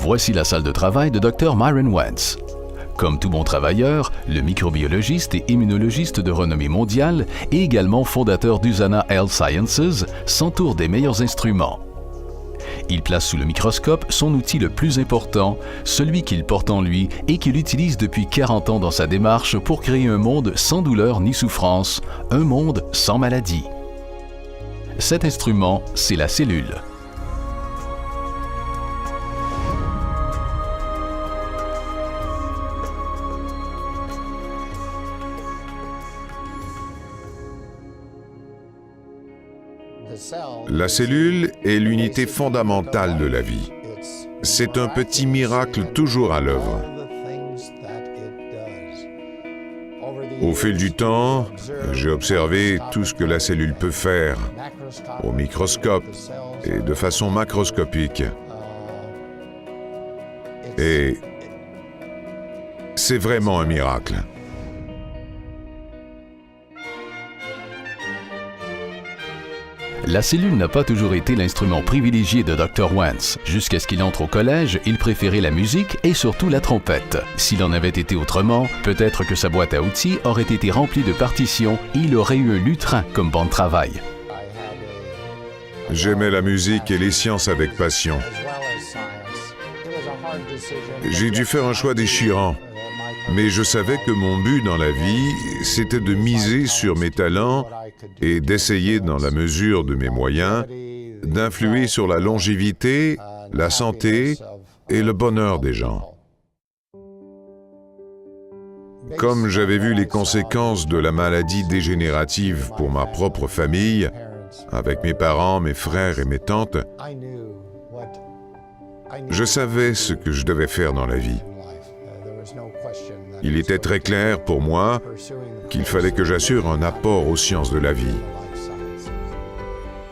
Voici la salle de travail de Dr. Myron Wentz. Comme tout bon travailleur, le microbiologiste et immunologiste de renommée mondiale et également fondateur d'Usana Health Sciences s'entoure des meilleurs instruments. Il place sous le microscope son outil le plus important, celui qu'il porte en lui et qu'il utilise depuis 40 ans dans sa démarche pour créer un monde sans douleur ni souffrance, un monde sans maladie. Cet instrument, c'est la cellule. La cellule est l'unité fondamentale de la vie. C'est un petit miracle toujours à l'œuvre. Au fil du temps, j'ai observé tout ce que la cellule peut faire au microscope et de façon macroscopique. Et c'est vraiment un miracle. La cellule n'a pas toujours été l'instrument privilégié de Dr. Wentz. Jusqu'à ce qu'il entre au collège, il préférait la musique et surtout la trompette. S'il en avait été autrement, peut-être que sa boîte à outils aurait été remplie de partitions et il aurait eu un lutrin comme banc de travail. J'aimais la musique et les sciences avec passion. J'ai dû faire un choix déchirant, mais je savais que mon but dans la vie, c'était de miser sur mes talents et d'essayer, dans la mesure de mes moyens, d'influer sur la longévité, la santé et le bonheur des gens. Comme j'avais vu les conséquences de la maladie dégénérative pour ma propre famille, avec mes parents, mes frères et mes tantes, je savais ce que je devais faire dans la vie. Il était très clair pour moi qu'il fallait que j'assure un apport aux sciences de la vie.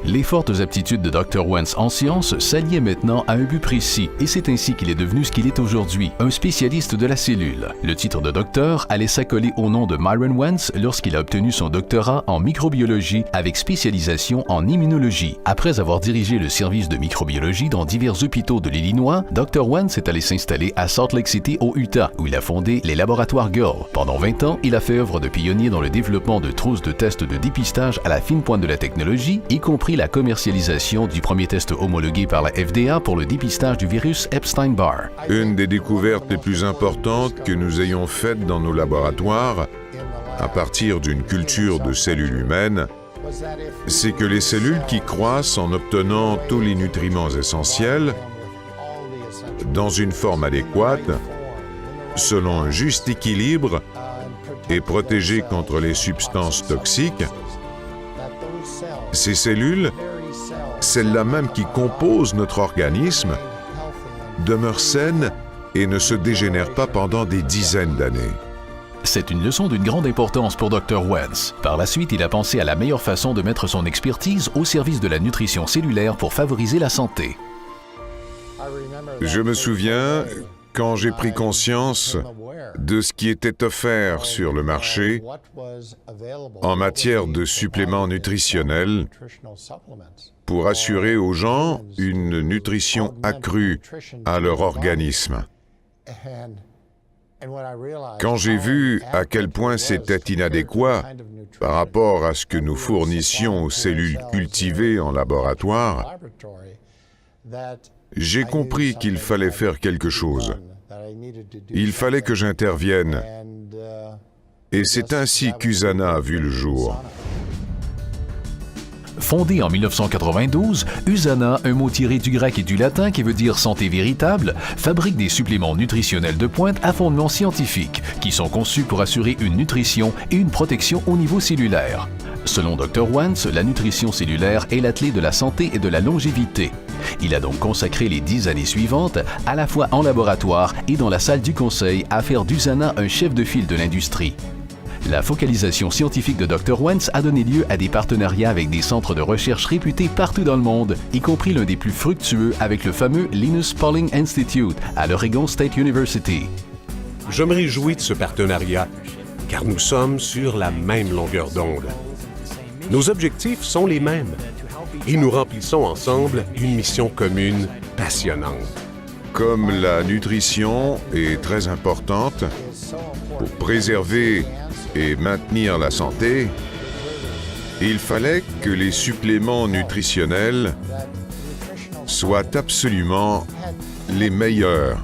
Les fortes aptitudes de Dr. Wentz en sciences s'alliaient maintenant à un but précis, et c'est ainsi qu'il est devenu ce qu'il est aujourd'hui, un spécialiste de la cellule. Le titre de docteur allait s'accoler au nom de Myron Wentz lorsqu'il a obtenu son doctorat en microbiologie avec spécialisation en immunologie. Après avoir dirigé le service de microbiologie dans divers hôpitaux de l'Illinois, Dr. Wentz est allé s'installer à Salt Lake City au Utah, où il a fondé les laboratoires Gull. Pendant 20 ans, il a fait œuvre de pionnier dans le développement de trousses de tests de dépistage à la fine pointe de la technologie, y compris la commercialisation du premier test homologué par la FDA pour le dépistage du virus Epstein-Barr. Une des découvertes les plus importantes que nous ayons faites dans nos laboratoires, à partir d'une culture de cellules humaines, c'est que les cellules qui croissent en obtenant tous les nutriments essentiels, dans une forme adéquate, selon un juste équilibre et protégées contre les substances toxiques, ces cellules, celles-là même qui composent notre organisme, demeurent saines et ne se dégénèrent pas pendant des dizaines d'années. C'est une leçon d'une grande importance pour Dr. Wentz. Par la suite, il a pensé à la meilleure façon de mettre son expertise au service de la nutrition cellulaire pour favoriser la santé. Je me souviens, quand j'ai pris conscience de ce qui était offert sur le marché en matière de suppléments nutritionnels pour assurer aux gens une nutrition accrue à leur organisme. Quand j'ai vu à quel point c'était inadéquat par rapport à ce que nous fournissions aux cellules cultivées en laboratoire, j'ai compris qu'il fallait faire quelque chose. Il fallait que j'intervienne. Et c'est ainsi qu'Usana a vu le jour. Fondée en 1992, Usana, un mot tiré du grec et du latin qui veut dire santé véritable, fabrique des suppléments nutritionnels de pointe à fondement scientifique qui sont conçus pour assurer une nutrition et une protection au niveau cellulaire. Selon Dr. Wentz, la nutrition cellulaire est la clé de la santé et de la longévité. Il a donc consacré les 10 années suivantes, à la fois en laboratoire et dans la salle du conseil, à faire d'Usana un chef de file de l'industrie. La focalisation scientifique de Dr. Wentz a donné lieu à des partenariats avec des centres de recherche réputés partout dans le monde, y compris l'un des plus fructueux avec le fameux Linus Pauling Institute à l'Oregon State University. Je me réjouis de ce partenariat, car nous sommes sur la même longueur d'onde. Nos objectifs sont les mêmes et nous remplissons ensemble une mission commune passionnante. Comme la nutrition est très importante pour préserver et maintenir la santé, il fallait que les suppléments nutritionnels soient absolument les meilleurs.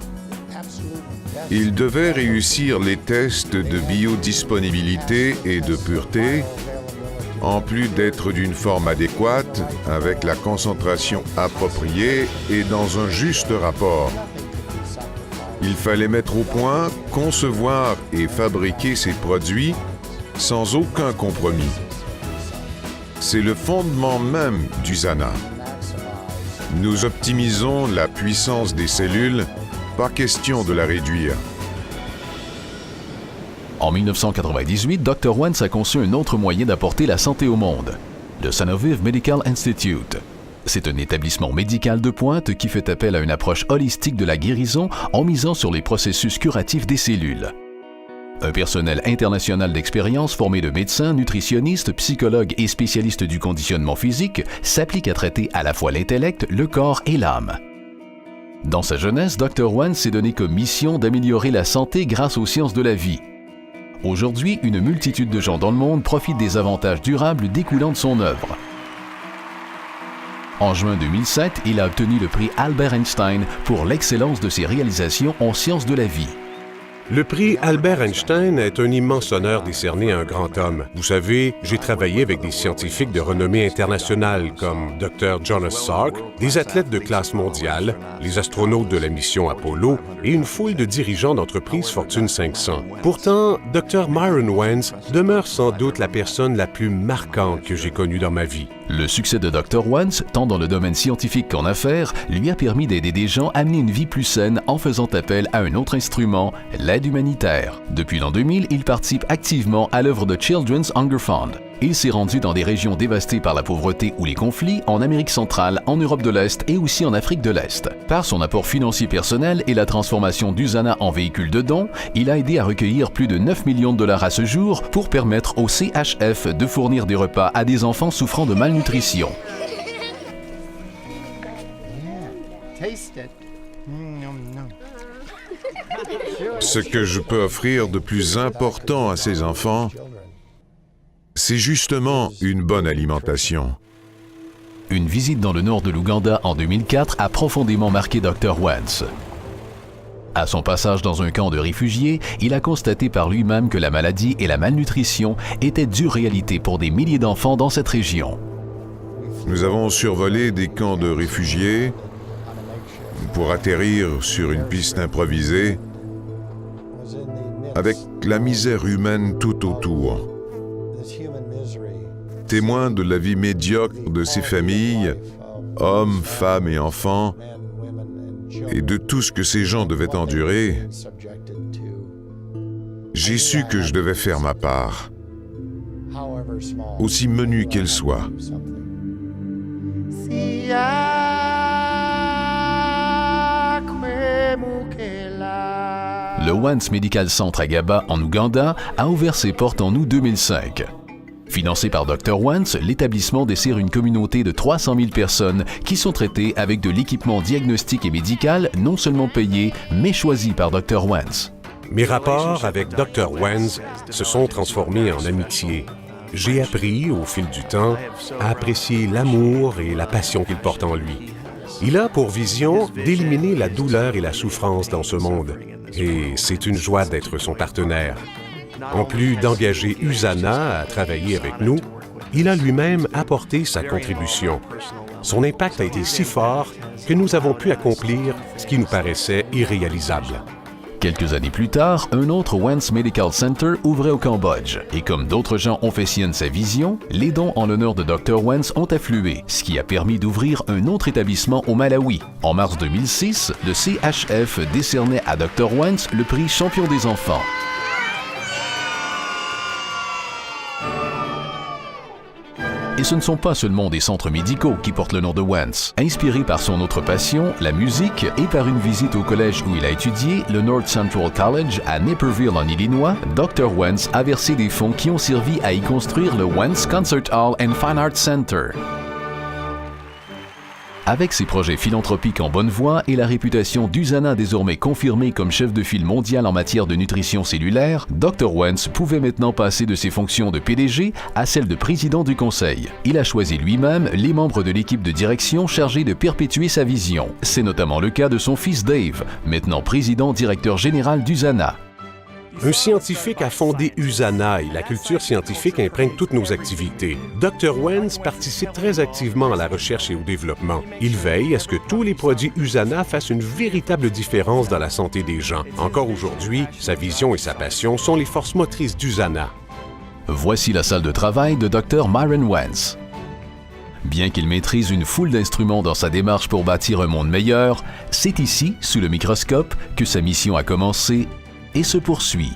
Ils devaient réussir les tests de biodisponibilité et de pureté, en plus d'être d'une forme adéquate, avec la concentration appropriée et dans un juste rapport. Il fallait mettre au point, concevoir et fabriquer ces produits sans aucun compromis. C'est le fondement même d'USANA. Nous optimisons la puissance des cellules, pas question de la réduire. En 1998, Dr. Wentz a conçu un autre moyen d'apporter la santé au monde, le Sanoviv Medical Institute. C'est un établissement médical de pointe qui fait appel à une approche holistique de la guérison en misant sur les processus curatifs des cellules. Un personnel international d'expérience formé de médecins, nutritionnistes, psychologues et spécialistes du conditionnement physique s'applique à traiter à la fois l'intellect, le corps et l'âme. Dans sa jeunesse, Dr. Wentz s'est donné comme mission d'améliorer la santé grâce aux sciences de la vie. Aujourd'hui, une multitude de gens dans le monde profitent des avantages durables découlant de son œuvre. En juin 2007, il a obtenu le prix Albert Einstein pour l'excellence de ses réalisations en sciences de la vie. Le prix Albert Einstein est un immense honneur décerné à un grand homme. Vous savez, j'ai travaillé avec des scientifiques de renommée internationale comme Dr. Jonas Salk, des athlètes de classe mondiale, les astronautes de la mission Apollo et une foule de dirigeants d'entreprises Fortune 500. Pourtant, Dr. Myron Wentz demeure sans doute la personne la plus marquante que j'ai connue dans ma vie. Le succès de Dr. Wentz, tant dans le domaine scientifique qu'en affaires, lui a permis d'aider des gens à mener une vie plus saine en faisant appel à un autre instrument, l'aide humanitaire. Depuis l'an 2000, il participe activement à l'œuvre de Children's Hunger Fund. Il s'est rendu dans des régions dévastées par la pauvreté ou les conflits, en Amérique centrale, en Europe de l'Est et aussi en Afrique de l'Est. Par son apport financier personnel et la transformation d'USANA en véhicule de dons, il a aidé à recueillir plus de 9 millions de dollars à ce jour pour permettre au CHF de fournir des repas à des enfants souffrant de malnutrition. Ce que je peux offrir de plus important à ces enfants, c'est justement une bonne alimentation. Une visite dans le nord de l'Ouganda en 2004 a profondément marqué Dr. Wentz. À son passage dans un camp de réfugiés, il a constaté par lui-même que la maladie et la malnutrition étaient dures réalités pour des milliers d'enfants dans cette région. Nous avons survolé des camps de réfugiés pour atterrir sur une piste improvisée avec la misère humaine tout autour. Témoin de la vie médiocre de ces familles, hommes, femmes et enfants, et de tout ce que ces gens devaient endurer, j'ai su que je devais faire ma part, aussi menue qu'elle soit. Le Wentz Medical Center à Gaba, en Ouganda, a ouvert ses portes en août 2005. Financé par Dr. Wentz, l'établissement dessert une communauté de 300 000 personnes qui sont traitées avec de l'équipement diagnostique et médical non seulement payé, mais choisi par Dr. Wentz. Mes rapports avec Dr. Wentz se sont transformés en amitié. J'ai appris, au fil du temps, à apprécier l'amour et la passion qu'il porte en lui. Il a pour vision d'éliminer la douleur et la souffrance dans ce monde. Et c'est une joie d'être son partenaire. En plus d'engager USANA à travailler avec nous, il a lui-même apporté sa contribution. Son impact a été si fort que nous avons pu accomplir ce qui nous paraissait irréalisable. Quelques années plus tard, un autre Wentz Medical Center ouvrait au Cambodge. Et comme d'autres gens ont fait sienne sa vision, les dons en l'honneur de Dr. Wentz ont afflué, ce qui a permis d'ouvrir un autre établissement au Malawi. En mars 2006, le CHF décernait à Dr. Wentz le prix Champion des enfants. Et ce ne sont pas seulement des centres médicaux qui portent le nom de Wentz. Inspiré par son autre passion, la musique, et par une visite au collège où il a étudié, le North Central College à Naperville en Illinois, Dr. Wentz a versé des fonds qui ont servi à y construire le Wentz Concert Hall and Fine Arts Center. Avec ses projets philanthropiques en bonne voie et la réputation d'Usana désormais confirmée comme chef de file mondial en matière de nutrition cellulaire, Dr. Wentz pouvait maintenant passer de ses fonctions de PDG à celles de président du conseil. Il a choisi lui-même les membres de l'équipe de direction chargée de perpétuer sa vision. C'est notamment le cas de son fils Dave, maintenant président-directeur général d'Usana. Un scientifique a fondé Usana et la culture scientifique imprègne toutes nos activités. Dr. Wentz participe très activement à la recherche et au développement. Il veille à ce que tous les produits Usana fassent une véritable différence dans la santé des gens. Encore aujourd'hui, sa vision et sa passion sont les forces motrices d'Usana. Voici la salle de travail de Dr. Myron Wentz. Bien qu'il maîtrise une foule d'instruments dans sa démarche pour bâtir un monde meilleur, c'est ici, sous le microscope, que sa mission a commencé et se poursuit.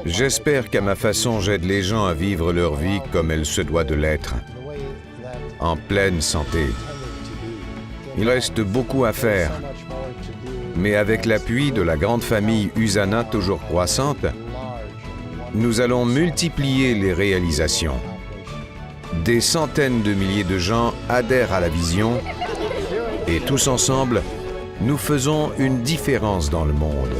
J'espère qu'à ma façon, j'aide les gens à vivre leur vie comme elle se doit de l'être, en pleine santé. Il reste beaucoup à faire, mais avec l'appui de la grande famille Usana toujours croissante, nous allons multiplier les réalisations. Des centaines de milliers de gens adhèrent à la vision et tous ensemble, nous faisons une différence dans le monde.